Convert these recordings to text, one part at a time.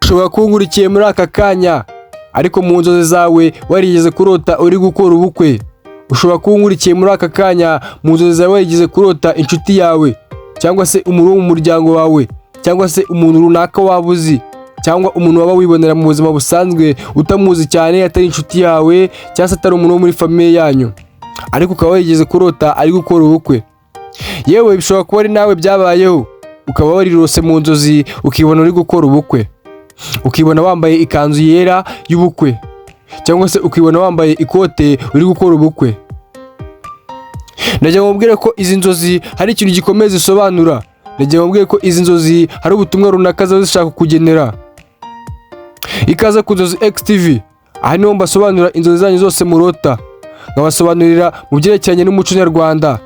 ushobora kuba ungurikiye muri aka kanya ariko mu nzozi zawe warigeze kurota uri gukora ubukwe. Ushobora kuba ungurikiye muri aka kanya mu nzozi zawe warigeze kurota inshuti yawe cyangwa se umuntu wo mu muryango wawe cyangwa se umuntu runaka waba uzi cyangwa umuntu waba wibonera mu buzima busanzwe utamuzi cyane, atari inshuti yawe cyangwa se atari umuntu wo muri famiye yanyu, ariko ukaba warigeze kurota ari gukora ubukwe. Yewe bishobora kuba ari nawe byabayeho, ukaba warirose mu nzozi ukibona uri gukora ubukwe, ukibona wambaye ikanzu yera y'ubukwe cyangwa se ukibona wambaye ikote uri gukora ubukwe. Ndagira ngo mubwire ko izi nzozi hari ikintu gikomeye zisobanura. Ndagira ngo mubwire ko izi nzozi hari ubutumwa runaka ziba zishaka kukugenera. Ikaze ku Nzozi X TV, aha niho mbasobanurira inzozi zanyu zose murota, nkabasobanurira mu byerekeranye n'umuco nyarwanda,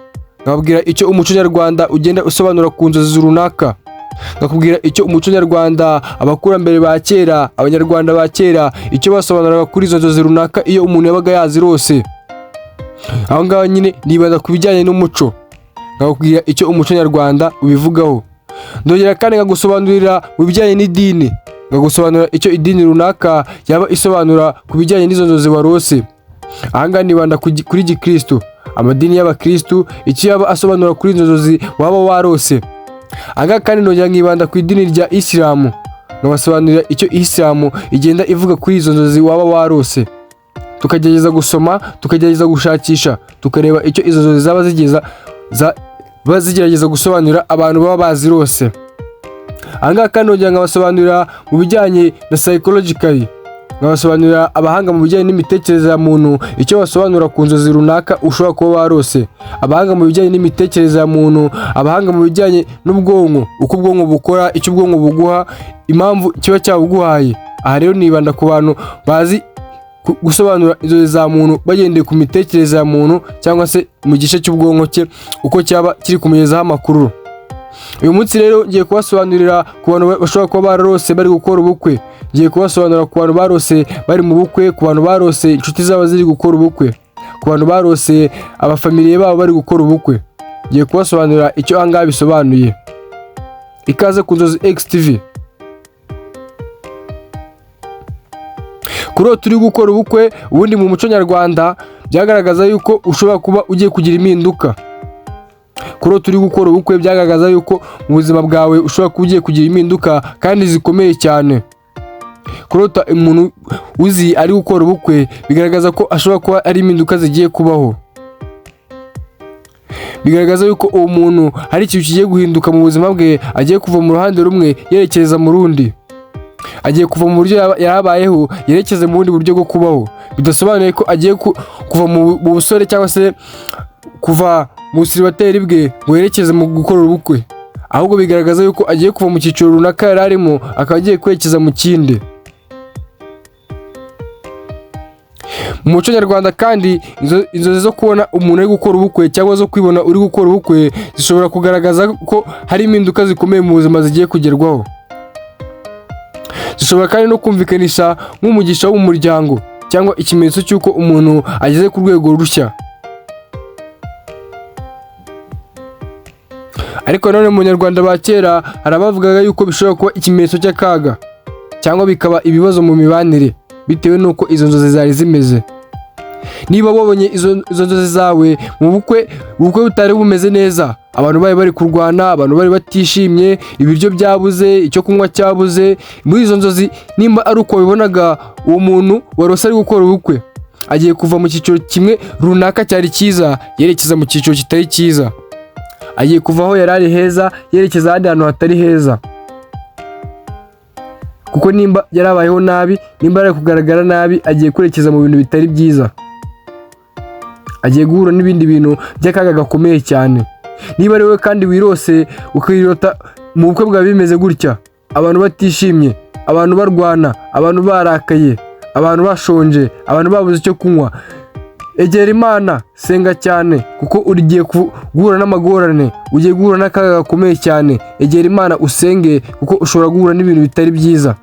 nkababwira icyo umuco nyarwanda ugenda usobanura ku nzozi runaka, nkakubwira icyo umuco nyarwanda, abakurambere ba kera, abanyarwanda ba kera, icyo basobanuraga kuri izo nzozi runaka iyo umuntu yabaga yazirose. Aho ngaho nyine nibanda ku bijyanye n'umuco, nkakubwira icyo umuco nyarwanda ubivugaho. Ndongera kandi nkagusobanurira mu bijyanye n'idini, nkagusobanurira icyo idini runaka yaba isobanura ku bijyanye n'izo nzozi warose. Aha ngaha nibanda kuri gikristo, amadini y'abakristo, icyo yaba asobanura kuri izo nzozi waba warose. Aha ngaha kandi nongera nkibanda ku idini rya Isilamu, nkabasobanurira icyo Isilamu igenda ivuga kuri izo nzozi waba warose. Tukagerageza gusoma, tukagerageza gushakisha, tukareba icyo izo nzozi zaba zigerageza gusobanurira abantu baba bazirose. Aha ngaha kandi nongera nkabasobanurira mu bijyanye na psychologically, nkabasobanurira abahanga mu bijyanye n'imitekerereze ya muntu icyo basobanura ku nzozi runaka ushobora kuba warose. Abahanga mu bijyanye n'imitekerereze ya muntu, abahanga mu bijyanye n'ubwonko, uko ubwonko bukora, icyo ubwonko buguha, impamvu kiba cyabuguhaye. Aha rero nibanda ku bantu bazi gusobanura inzozi za muntu bagendeye ku mitekerereze ya muntu cyangwa se mu gice cy'ubwonko cye uko cyaba kiri kumugezaho amakuru. Uyu munsi rero ngiye kubasobanurira ku bantu bashobora kuba bararose bari gukora ubukwe. Ngiye kubasobanurira ku bantu barose bari mu bukwe, ku bantu barose inshuti zabo ziri gukora ubukwe, ku bantu barose abafamiliye babo bari gukora ubukwe. Ngiye kubasobanurira icyo aha ngaha bisobanuye. Ikaze ku Nzozi X TV. Kuri turi gukora ubukwe, ubundi mu muco nyarwanda byagaragaza yuko ushobora kuba ugiye kugira impinduka. Kuri turi gukora ubukwe byagaragaza yuko mu buzima bwawe ushobora kuba ugiye kugira impinduka kandi zikomeye cyane. Kurota umuntu uzi ari gukora ubukwe bigaragaza ko ashobora kuba ari impinduka zigiye kubaho. Bigaragaza yuko uwo muntu hari ikintu kigiye guhinduka mu buzima bwe, agiye kuva mu ruhande rumwe yerekeza mu rundi. Agiye kuva mu buryo yarabayeho yerekeze mu bundi buryo bwo kubaho. Bidasobanuye ko agiye kuva mu busore cyangwa se kuva mu siribateri bwe ngo yerekeze mu gukora ubukwe, ahubwo bigaragaza yuko agiye kuva mu cyiciro runaka yari arimo akaba agiye kwerekeza mu kindi. Mu muco nyarwanda kandi inzozi zo kubona umuntu ari gukora ubukwe cyangwa zo kwibona uri gukora ubukwe zishobora kugaragaza ko hari impinduka zikomeye mu buzima zigiye kugerwaho. Zishobora kandi no kumvikanisha nk'umugisha w'umuryango cyangwa ikimenyetso cy'uko umuntu ageze ku rwego rushya. Ariko nanone mu Nyarwanda ba kera hari abavugaga yuko bishobora kuba ikimenyetso cy'akaga cyangwa bikaba ibibazo mu mibanire bitewe n'uko izo nzozi zari zimeze. Niba wabonye izo nzozi zawe mu bukwe butari bumeze neza, abantu bari kurwana, abantu bari batishimye, ibiryo byabuze, icyo kunywa cyabuze, muri izo nzozi nimba ari uko wabibonaga, uwo muntu warose ari gukora ubukwe agiye kuva mu cyiciro kimwe runaka cyari cyiza yerekeza mu cyiciro kitari cyiza. Agiye kuva aho yari ari heza yerekeza ahandi hantu hatari heza. Kuko nimba yarabayeho nabi, nimba ari kugaragara nabi, agiye kwerekeza mu bintu bitari byiza. Agiye guhura n'ibindi bintu by'akaga gakomeye cyane. Niba ari wowe kandi wirose ukirota mu bukwe bwawe bimeze gutya, abantu batishimye, abantu barwana, abantu barakaye, abantu bashonje, abantu babuze icyo kunywa, egera Imana, senga cyane kuko ugiye guhura n'amagorane, ugiye guhura n'akaga gakomeye cyane. Egera Imana usenge kuko ushobora guhura n'ibintu bitari byiza.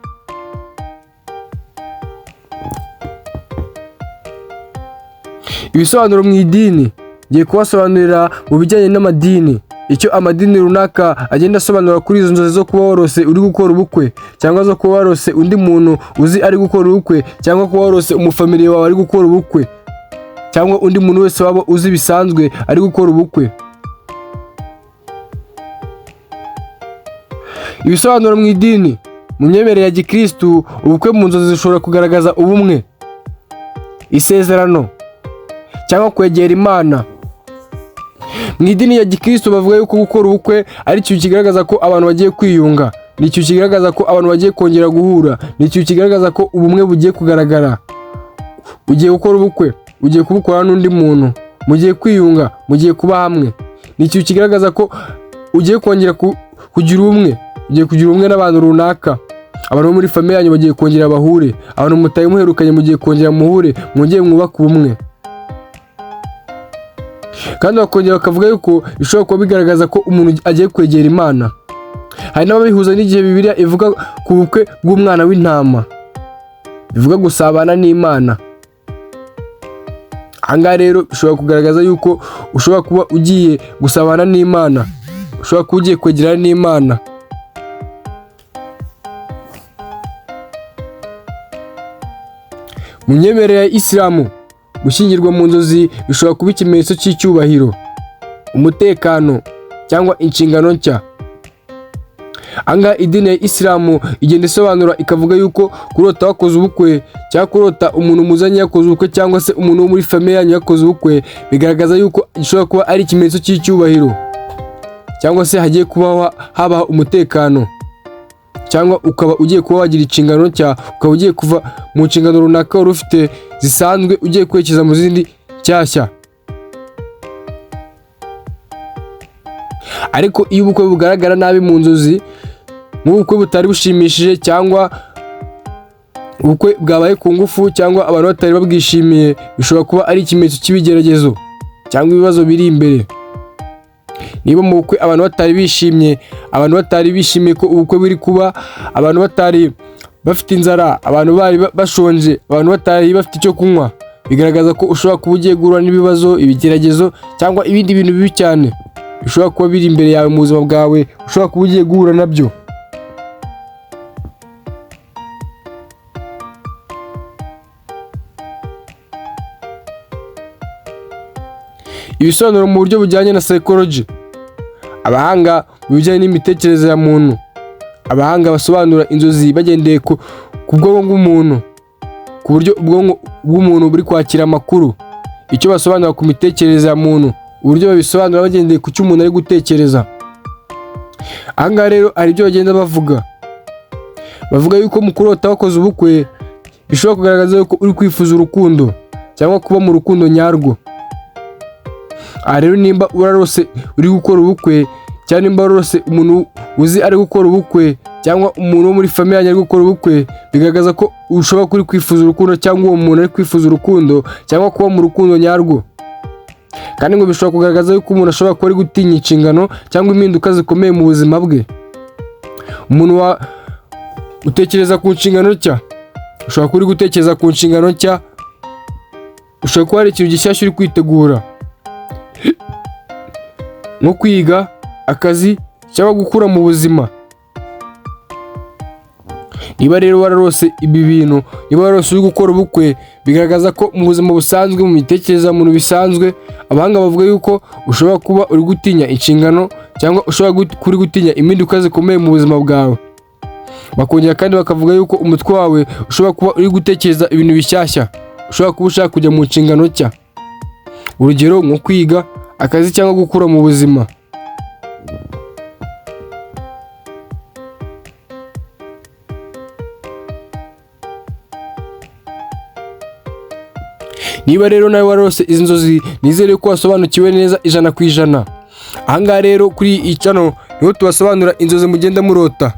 Ibisobanuro mu idini, ngiye kubasobanurira mu bijyanye n'amadini, icyo amadini runaka agenda asobanura kuri izo nzozi zo kuba warose uri gukora ubukwe, cyangwa zo kuba warose undi muntu uzi ari gukora ubukwe, cyangwa kuba warose umufamiliye wawe ari gukora ubukwe, cyangwa undi muntu wese waba uzi bisanzwe ari gukora ubukwe. Ibisobanuro mu idini. Mu myemerere ya gikristu, ubukwe mu nzozi zishobora kugaragaza ubumwe, isezerano, cyangwa kwegera Imana. Mu idini ya gikristu bavuga yuko gukora ubukwe ari ikintu kigaragaza ko abantu bagiye kwiyunga, ni ikintu kigaragaza ko abantu bagiye kongera guhura, ni ikintu kigaragaza ko ubumwe bugiye kugaragara. Ugiye gukora ubukwe, ugiye kubukora n'undi muntu, mugiye kwiyunga, mugiye kuba hamwe. Ni ikintu kigaragaza ko ugiye kongera kugira ubumwe, ugiye kugira ubumwe n'abantu runaka. Abantu bo muri famille yanyu bagiye kongera bahure, abantu mutaye muherukanye mugiye kongera muhure, mwongeye mwubaka ubumwe. Kandi bakongera bakavuga yuko bishobora kuba bigaragaza ko umuntu agiye kwegera Imana. Hari n'ababihuza n'igihe Bibiliya ivuga ku bukwe bw'umwana w'intama, bivuga gusabana n'Imana. Ahangaha rero bishobora kugaragaza yuko ushobora kuba ugiye gusabana n'Imana, ushobora kuba ugiye kwegerana n'Imana. Mu myemerere ya Isilamu, gushyingirwa mu nzozi bishobora kuba ikimenyetso cy'icyubahiro, umutekano, cyangwa inshingano nshya. Ahangaha idini ya Isilamu igenda isobanura ikavuga yuko kurota wakoze ubukwe, cyangwa kurota umuntu muzanye yakoze ubukwe, cyangwa se umuntu wo muri famille yanyu yakoze ubukwe, bigaragaza yuko gishobora kuba ari ikimenyetso cy'icyubahiro, cyangwa se hagiye kubaho habaho umutekano, cyangwa ukaba ugiye kuba wagira inshingano nshya, ukaba ugiye kuva mu nshingano runaka wari ufite zisanzwe ugiye kwerekeza mu zindi nshyashya. Ariko iyo ubukwe bugaragara nabi mu nzozi, nk'ubukwe butari bushimishije, cyangwa ubukwe bwabaye ku ngufu, cyangwa abantu batari babwishimiye, bishobora kuba ari ikimenyetso cy'ibigeragezo cyangwa ibibazo biri imbere. Niba mu bukwe abantu batari bishimiye ko ubukwe buri kuba, abantu batari bafite inzara, abantu bari bashonje, abantu batari bafite icyo kunywa, bigaragaza ko ushobora kuba ugiye guhura n'ibibazo, ibigeragezo, cyangwa ibindi bintu bibi cyane bishobora kuba biri imbere yawe mu buzima bwawe, ushobora kuba ugiye guhura nabyo. Ibisobanuro mu buryo bujyanye na psychology. Abahanga mu bijyanye n'imitekerereze ya muntu, abahanga basobanura inzozi bagendeye ku bwonko bw'umuntu, ku buryo ubwonko bw'umuntu buri kwakira amakuru, icyo basobanura ku mitekerereze ya muntu, uburyo babisobanura bagendeye ku cyo umuntu ari gutekereza. Ahangaha rero hari ibyo bagenda bavuga yuko mu kurota wakoze ubukwe bishobora kugaragaza yuko uri kwifuza urukundo, cyangwa kuba mu rukundo nyarwo. Aha rero nimba urarose uri gukora ubukwe, cyangwa nimba urarose umuntu uzi ari gukora ubukwe, cyangwa umuntu wo muri famille yanyu ari gukora ubukwe, bigaragaza ko ushobora kuri kwifuza urukundo, cyangwa uwo muntu ari kwifuza urukundo, cyangwa kuba mu rukundo nyarwo. Kandi ngo bishobora kugaragaza yuko umuntu ashobora kuba ari gutinya inshingano cyangwa impinduka zikomeye mu buzima bwe. Umuntu utekereza ku nshingano nshya, ushobora kuba uri gutekereza ku nshingano nshya, ushobora kuba hari ikintu gishyashya uri kwitegura, nko kwiga, akazi, cyangwa gukura mu buzima. Niba rero wararose ibi bintu, niba wararose uri gukora ubukwe, bigaragaza ko mu buzima busanzwe, mu mitekerereze y'umuntu bisanzwe, abahanga bavuga yuko ushobora kuba uri gutinya inshingano, cyangwa ushobora kuri gutinya impinduka zikomeye mu buzima bwawe. Bakongera kandi bakavuga yuko umutwe wawe ushobora kuba uri gutekereza ibintu bishyashya, ushobora kuba ushaka kujya mu nshingano nshya, urugero nko kwiga, akazi, cyangwa gukura mu buzima. Niba rero nawe warose izi nzozi, nizere ko wasobanukiwe neza 100%. Ahangaha rero kuri iyi channel niho tubasobanura inzozi mugenda murota.